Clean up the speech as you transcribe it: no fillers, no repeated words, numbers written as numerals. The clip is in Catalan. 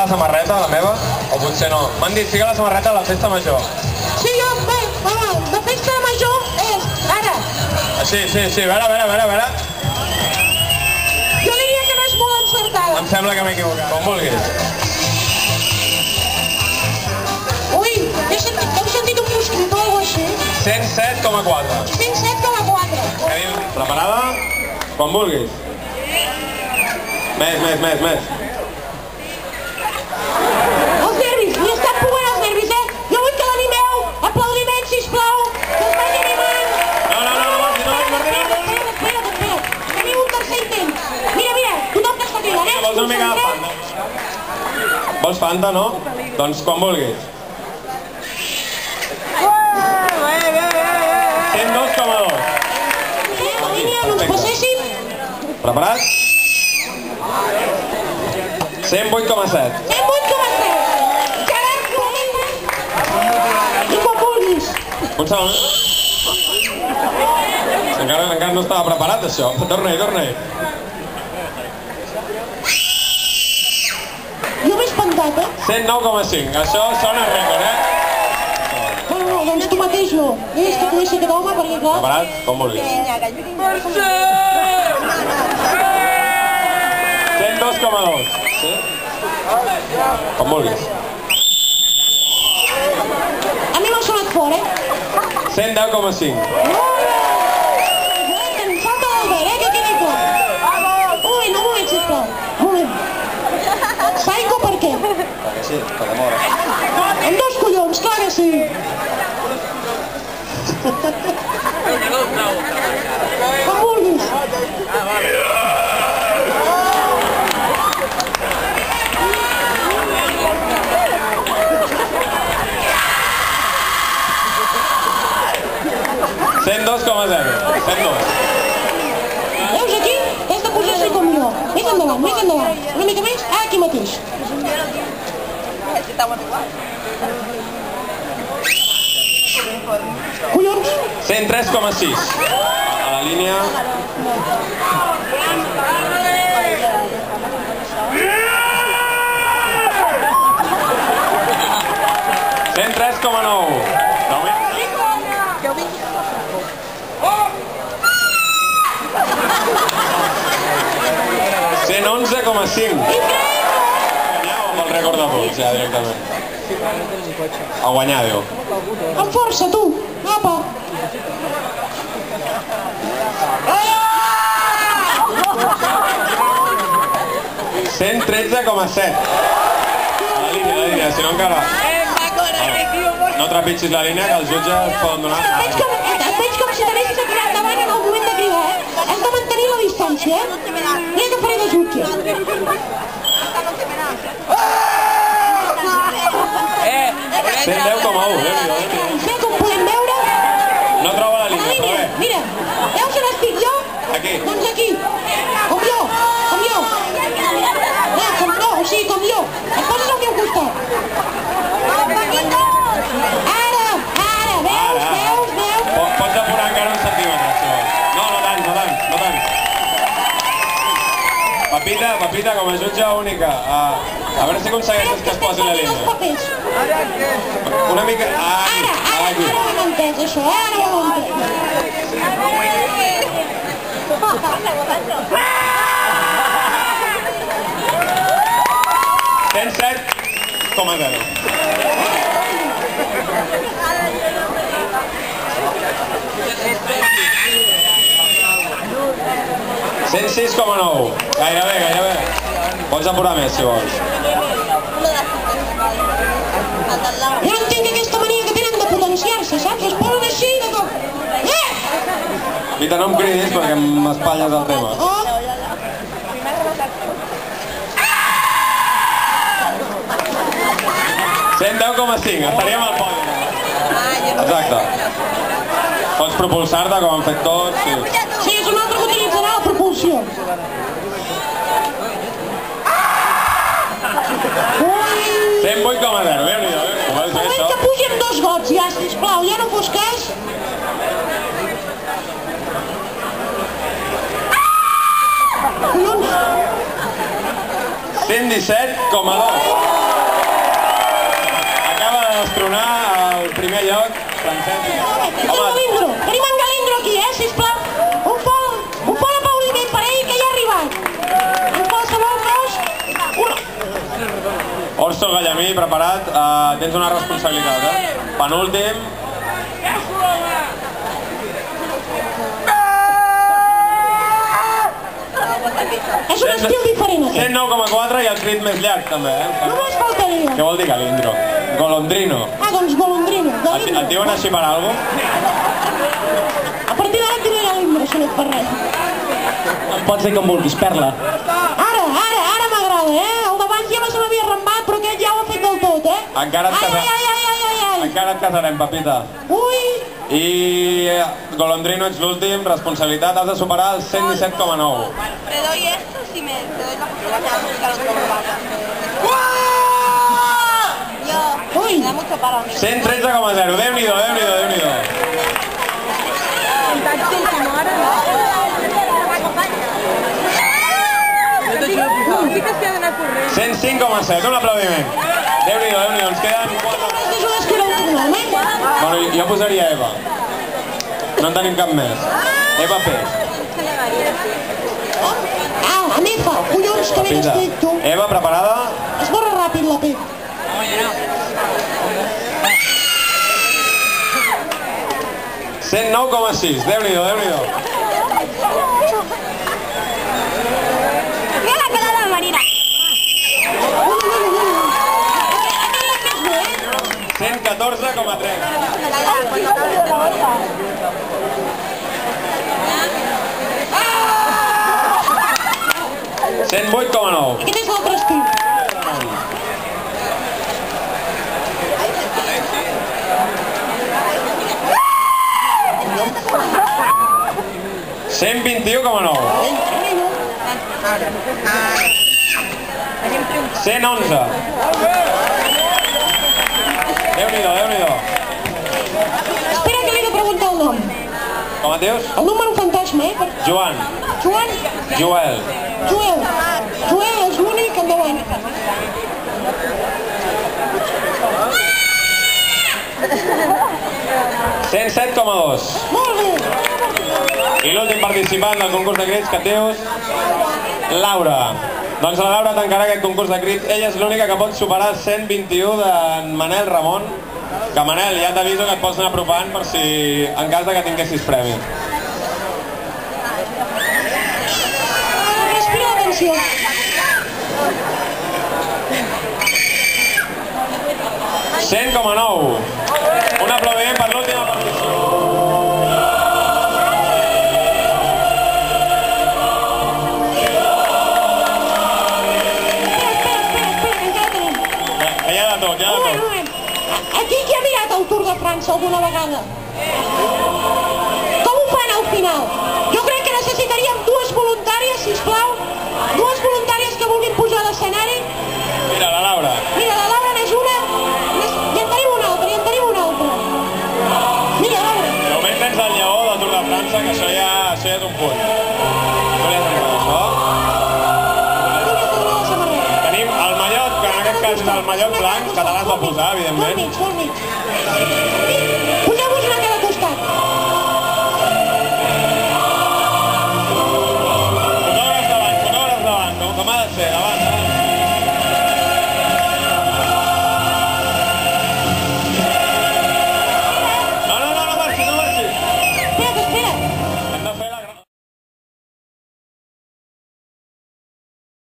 la samarreta, la meva? O potser no? M'han dit, fica la samarreta a la festa major. Sí, jo, bé, la festa major és ara. Sí, a veure. Jo diria que no és molt encertada. Em sembla que m'he equivocat. Com vulguis. Ui, heu sentit un mosquit o alguna cosa així? 107,4. 107,4. Preparada? Quan vulguis. Més. Els nervis, li estan pugant els nervis, eh? Jo vull que l'animeu. Aplaudiment, sisplau. Que es vagi animant. No, Espera. Teniu un tercer intent. Mira, tothom n'està cridant, eh? Vols una mica de Fanta? Vols Fanta, no? Doncs quan vulguis. 102,2. La línia no ens passéssim. Preparat? 108,7. 108,7. Gerard, i quan vulguis. Un segon. Encara no estava preparat, això. Torna-hi. Jo m'he espantat, eh? 109,5. Això sona rècord, eh? No, doncs tu mateix no. És que coneixo aquest home perquè, clar... Preparat? Com vulguis. 102,2. Sí? Com vulguis. A mi m'ha sonat fort, eh? 110,5. Em falta l'Albert, que quedi clar. Un moment, sisplau. Un moment. Psycho per què? Perquè sí, per amor. Amb dos collons, clar que sí. Com vulguis. 102,0. 102. Veus aquí? Has de posar-se com jo. Més endavant. Una mica més. Aquí mateix. Collons. 103,6. A la línia... 103,9. 111,5. Guanyeu amb el rècord de punts, ja, directament. A guanyar, diu. Amb força, tu. Apa. 113,7. A la línia, si no encara... No trepitgis la línia, que els jutges poden donar... Et veig com si t'anessis a tirar endavant en el moment de cridar, eh? Has de mantenir la distància, eh? Mira que faré de jutge. 110,1, Com podem veure... No troba la línia, però bé. Mira, veus on estic jo? Aquí. Doncs aquí. Com jo. O sigui, com jo. Et poses al meu costat. Ara, veus? Pots apurar encara un centímetre, si vols. No tant. Pepita, com a jutge única. A veure si aconsegueixes que es posi la línia. Una mica... Aquí. Ara ho hem entès, això. Ara ho hem entès. 107,0. 106,9. Gairebé. Pots apurar més, si vols. Jo no entenc aquesta mania que tenen de potenciar-se, saps? Es posen així de cop. Vita, no em cridis perquè m'espatlles el tema. 110,5, estaríem al podi. Exacte. Pots propulsar-te com han fet tots. Sí, és un altre que utilitzarà la propulsió. Ui! 108,0, Déu-n'hi-do. Volem que pugi amb 2 gots, ja, sisplau, ja no fos cas. Collons! 117,2. destronar el primer lloc, Francesc. Tenim en Galindro aquí, sisplau. Un fort aplaudiment per ell, que ja ha arribat. En qualsevol cas... Orso Gallamí, preparat. Tens una responsabilitat, Penúltim. És un estil diferent, aquest. 109,4 i el crit més llarg, també, Només faltaria. Què vol dir Galindro? Golondrino. Doncs Golondrino. Et diuen així per alguna cosa? A partir d'ara et diré Galindro, si no et per res. Pots dir com vulguis, Perla. Ara m'agrada, El d'abans ja se m'havia arrambat, però aquest ja ho ha fet del tot, Encara et casarem, papita. Ui! I Golondrino, ets l'últim, responsabilitat, has de superar el 117,9. Te doy esto si te doy la posibilidad de buscar otro lugar. Ui! Me da mucho para mí. 113,0, Déu-n'hi-do. El taxi, si no, ara no. Sí que s'hi ha d'anar corrent. 105,7, un aplaudiment. Déu-n'hi-do, ens queden 4... Bueno, jo posaria Eva. No en tenim cap més. Eva Peix. A mi fa, collons, que ben estic, tu. Eva, preparada? Esborra ràpid la P. 109,6, Déu-n'hi-do. Mira la cara de la Marina. 114,3. 108,9. Aquest és l'altre estil. Cent 121,9. 111. Déu-n'hi-do. Espera que li he de preguntar el nom. Com et dius? El número fantasma, Joan. Joan? Joel. Joel és l'únic, endavant. Cent 107,2. Molt bé. I l'últim participant del concurs de crits, que et dius? Laura. Doncs la Laura tancarà aquest concurs de crits. Ella és l'única que pot superar el 121 d'en Manel Ramon. Que Manel, ja t'aviso que et pots anar apropant per si en cas de que tinguessis premi. Respira l'atenció. Cent 100,9. Un aplaudiment per l'última partició. Ja de tot. Aquí qui ha mirat el Tour de França alguna vegada? Com ho fan al final? Jo crec que necessitaríem dues voluntàries, sisplau. Dues voluntàries que vulguin pujar a l'escenari. Mira, la Laura. Mira, la Laura n'és una. I en tenim una altra, Mira, Laura. De moment tens el lleó del Tour de França, que això ja és un punt. No li has arribat, això? Tenim el mallot, que en aquest cas és el mallot blanc, que te l'has de posar, evidentment. Poseu-vos una